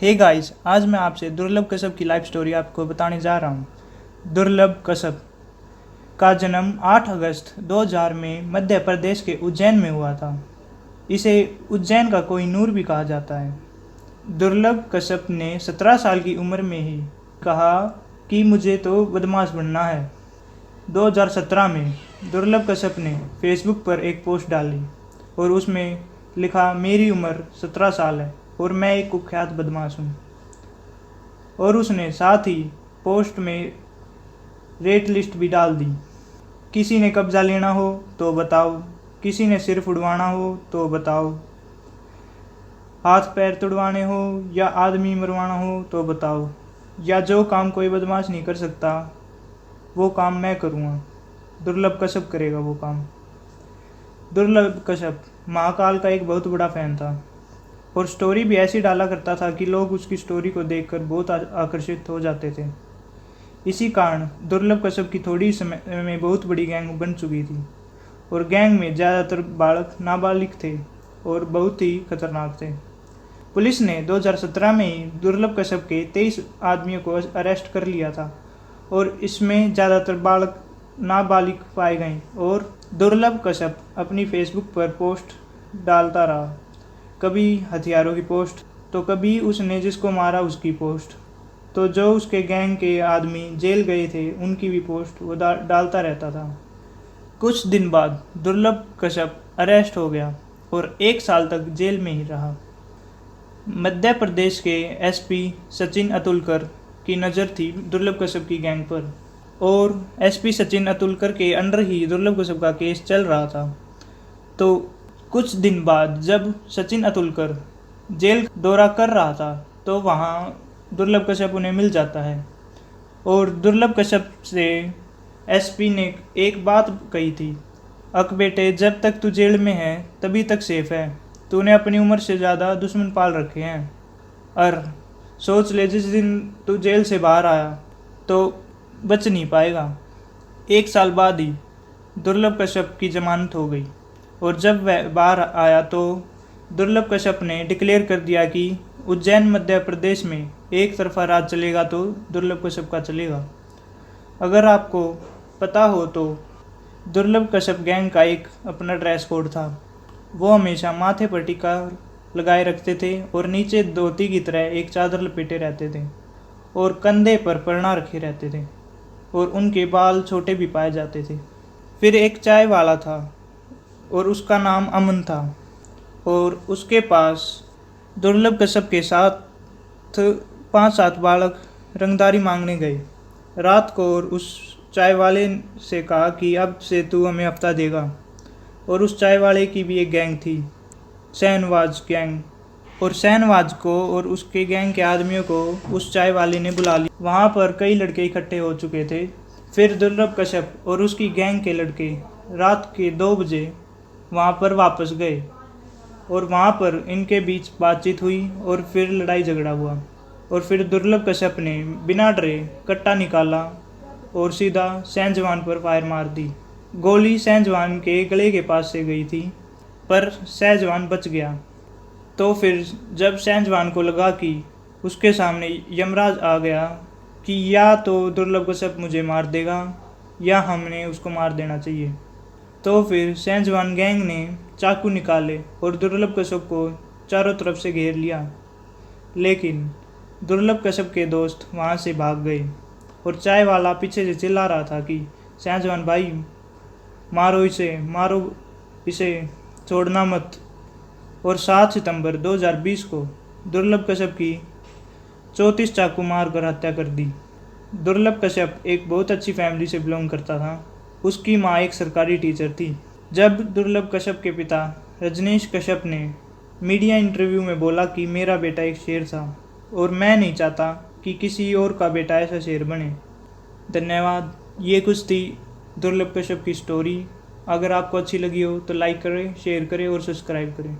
Hey guys, आज मैं आपसे दुर्लभ कश्यप की लाइफ स्टोरी आपको बताने जा रहा हूँ। दुर्लभ कश्यप का जन्म 8 अगस्त 2000 में मध्य प्रदेश के उज्जैन में हुआ था। इसे उज्जैन का कोहिनूर भी कहा जाता है। दुर्लभ कश्यप ने 17 साल की उम्र में ही कहा कि मुझे तो बदमाश बनना है। 2017 में दुर्लभ कश्यप ने फेसबुक पर एक पोस्ट डाली और उसमें लिखा, मेरी उम्र 17 साल है और मैं एक कुख्यात बदमाश हूँ। और उसने साथ ही पोस्ट में रेट लिस्ट भी डाल दी। किसी ने कब्जा लेना हो तो बताओ, किसी ने सिर उड़वाना हो तो बताओ, हाथ पैर तुड़वाने हो या आदमी मरवाना हो तो बताओ, या जो काम कोई बदमाश नहीं कर सकता वो काम मैं करूँगा। दुर्लभ कश्यप करेगा वो काम। दुर्लभ कश्यप महाकाल का एक बहुत बड़ा फ़ैन था और स्टोरी भी ऐसी डाला करता था कि लोग उसकी स्टोरी को देखकर बहुत आकर्षित हो जाते थे। इसी कारण दुर्लभ कश्यप की थोड़ी समय में बहुत बड़ी गैंग बन चुकी थी और गैंग में ज़्यादातर बालक नाबालिग थे और बहुत ही खतरनाक थे। पुलिस ने 2017 में ही दुर्लभ कश्यप के 23 आदमियों को अरेस्ट कर लिया था और इसमें ज़्यादातर बालक नाबालिग पाए गए। और दुर्लभ कश्यप अपनी फेसबुक पर पोस्ट डालता रहा, कभी हथियारों की पोस्ट तो कभी उसने जिसको मारा उसकी पोस्ट, तो जो उसके गैंग के आदमी जेल गए थे उनकी भी पोस्ट वो डालता रहता था। कुछ दिन बाद दुर्लभ कश्यप अरेस्ट हो गया और 1 साल तक जेल में ही रहा। मध्य प्रदेश के एसपी सचिन अतुलकर की नज़र थी दुर्लभ कश्यप की गैंग पर और एसपी सचिन अतुलकर के अंडर ही दुर्लभ कश्यप का केस चल रहा था। तो कुछ दिन बाद जब सचिन अतुलकर जेल दौरा कर रहा था तो वहाँ दुर्लभ कश्यप उन्हें मिल जाता है और दुर्लभ कश्यप से एसपी ने एक बात कही थी, अक बेटे, जब तक तू जेल में है तभी तक सेफ है, तूने अपनी उम्र से ज़्यादा दुश्मन पाल रखे हैं। और सोच ले, जिस दिन तू जेल से बाहर आया तो बच नहीं पाएगा। 1 साल बाद ही दुर्लभ कश्यप की जमानत हो गई और जब वह बाहर आया तो दुर्लभ कश्यप ने डिक्लेयर कर दिया कि उज्जैन मध्य प्रदेश में एक तरफा राज चलेगा तो दुर्लभ कश्यप का चलेगा। अगर आपको पता हो तो दुर्लभ कश्यप गैंग का एक अपना ड्रेस कोड था। वो हमेशा माथे पर टीका लगाए रखते थे और नीचे धोती की तरह एक चादर लपेटे रहते थे और कंधे पर परणा रखे रहते थे और उनके बाल छोटे भी पाए जाते थे। फिर एक चाय वाला था और उसका नाम अमन था और उसके पास दुर्लभ कश्यप के साथ 5-7 बालक रंगदारी मांगने गए रात को और उस चाय वाले से कहा कि अब से तू हमें हफ्ता देगा। और उस चाय वाले की भी एक गैंग थी, शहनवाज गैंग, और शहनवाज को और उसके गैंग के आदमियों को उस चाय वाले ने बुला लिया। वहाँ पर कई लड़के इकट्ठे हो चुके थे। फिर दुर्लभ कश्यप और उसकी गैंग के लड़के रात के 2 बजे वहाँ पर वापस गए और वहाँ पर इनके बीच बातचीत हुई और फिर लड़ाई झगड़ा हुआ। और फिर दुर्लभ कश्यप ने बिना डरे कट्टा निकाला और सीधा शहनजवान पर फायर मार दी। गोली शहनजवान के गले के पास से गई थी पर शहनजवान बच गया। तो फिर जब शहनजवान को लगा कि उसके सामने यमराज आ गया कि या तो दुर्लभ कश्यप मुझे मार देगा या हमने उसको मार देना चाहिए, तो फिर शहनजवान गैंग ने चाकू निकाले और दुर्लभ कश्यप को चारों तरफ से घेर लिया। लेकिन दुर्लभ कश्यप के दोस्त वहाँ से भाग गए और चाय वाला पीछे से चिल्ला रहा था कि शहनजवान भाई, मारो इसे, मारो इसे, छोड़ना मत। और 7 सितंबर 2020 को दुर्लभ कश्यप की 34 चाकू मार कर हत्या कर दी। दुर्लभ कश्यप एक बहुत अच्छी फैमिली से बिलोंग करता था। उसकी माँ एक सरकारी टीचर थी। जब दुर्लभ कश्यप के पिता रजनीश कश्यप ने मीडिया इंटरव्यू में बोला कि मेरा बेटा एक शेर था और मैं नहीं चाहता कि किसी और का बेटा ऐसा शेर बने। धन्यवाद। ये कुछ थी दुर्लभ कश्यप की स्टोरी। अगर आपको अच्छी लगी हो तो लाइक करें, शेयर करें और सब्सक्राइब करें।